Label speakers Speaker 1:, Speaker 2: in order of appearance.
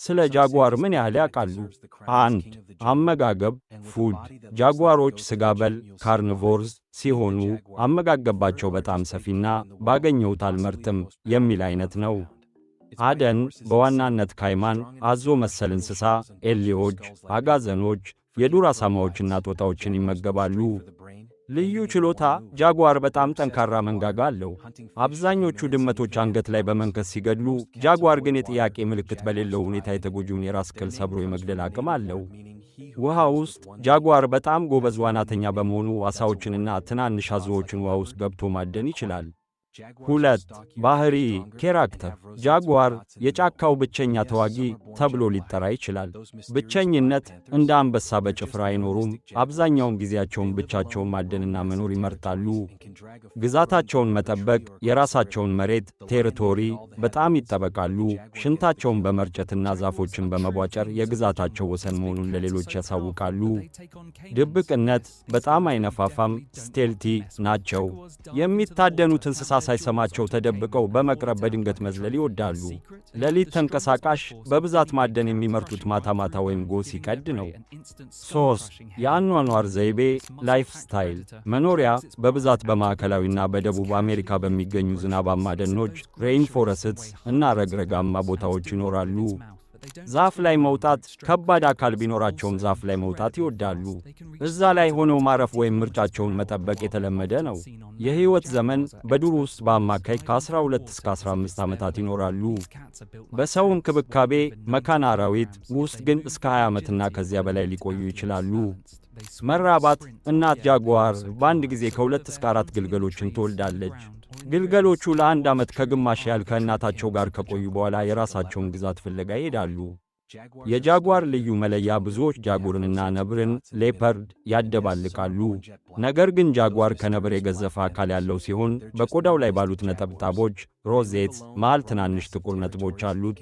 Speaker 1: ስለ ጃጓር ምን ያህል ያውቃሉ? 1. አመጋገብ ፉድ ጃጓሮች ስጋ በል ካርኒቮርስ ሲሆኑ አመጋገባቸው በጣም ሰፊና ባገኘሁት አልመርጥም የሚል አይነት ነው። አደን በዋናነት ካይማን፣ አዞ መሰል እንስሳ፣ ኤሌዎች፣ አጋዘኖች፣ የዱር አሳማዎችና ጦጣዎችን ይመገባሉ። ልዩ ችሎታ ጃጓር በጣም ጠንካራ መንጋጋ አለው። አብዛኞቹ ድመቶች አንገት ላይ በመንከስ ሲገድሉ፣ ጃጓር ግን የጥያቄ ምልክት በሌለው ሁኔታ የተጎጂውን የራስ ቅል ሰብሮ የመግደል አቅም አለው። ውሃ ውስጥ ጃጓር በጣም ጎበዝ ዋናተኛ በመሆኑ ዓሣዎችንና ትናንሽ አዞዎችን ውሃ ውስጥ ገብቶ ማደን ይችላል። 2. ባህሪ ካራክተር ጃጓር የጫካው ብቸኛ ተዋጊ ተብሎ ሊጠራ ይችላል። ብቸኝነት እንደ አንበሳ በጭፍራ አይኖሩም። አብዛኛውን ጊዜያቸውን ብቻቸውን ማደንና መኖር ይመርጣሉ። ግዛታቸውን መጠበቅ የራሳቸውን መሬት ቴሪቶሪ በጣም ይጠበቃሉ። ሽንታቸውን በመርጨትና ዛፎችን በመቧጨር የግዛታቸው ወሰን መሆኑን ለሌሎች ያሳውቃሉ። ድብቅነት በጣም አይነፋፋም፣ ስቴልቲ ናቸው። የሚታደኑት እንስሳ ሳይሰማቸው ተደብቀው በመቅረብ በድንገት መዝለል ይወዳሉ። ሌሊት ተንቀሳቃሽ በብዛት ማደን የሚመርጡት ማታ ማታ ወይም ጎህ ሲቀድ ነው። 3. የአኗኗር ዘይቤ ላይፍ ስታይል መኖሪያ በብዛት በማዕከላዊና በደቡብ አሜሪካ በሚገኙ ዝናባማ ደኖች ሬይንፎረስትስ እና ረግረጋማ ቦታዎች ይኖራሉ። ዛፍ ላይ መውጣት ከባድ አካል ቢኖራቸውም ዛፍ ላይ መውጣት ይወዳሉ። እዛ ላይ ሆነው ማረፍ ወይም ምርጫቸውን መጠበቅ የተለመደ ነው። የሕይወት ዘመን በዱር ውስጥ በአማካይ ከ12 እስከ 15 ዓመታት ይኖራሉ። በሰው እንክብካቤ መካነ አራዊት ውስጥ ግን እስከ 20 ዓመትና ከዚያ በላይ ሊቆዩ ይችላሉ። መራባት እናት ጃጓር በአንድ ጊዜ ከ2 እስከ 4 ግልገሎችን ትወልዳለች። ግልገሎቹ ለ1 ዓመት ከግማሽ ያህል ከእናታቸው ጋር ከቆዩ በኋላ የራሳቸውን ግዛት ፍለጋ ይሄዳሉ። የጃጓር ልዩ መለያ ብዙዎች ጃጉርንና ነብርን ሌፐርድ ያደባልቃሉ። ነገር ግን ጃጓር ከነብር የገዘፈ አካል ያለው ሲሆን በቆዳው ላይ ባሉት ነጠብጣቦች ሮዜትስ መሃል ትናንሽ ጥቁር ነጥቦች አሉት።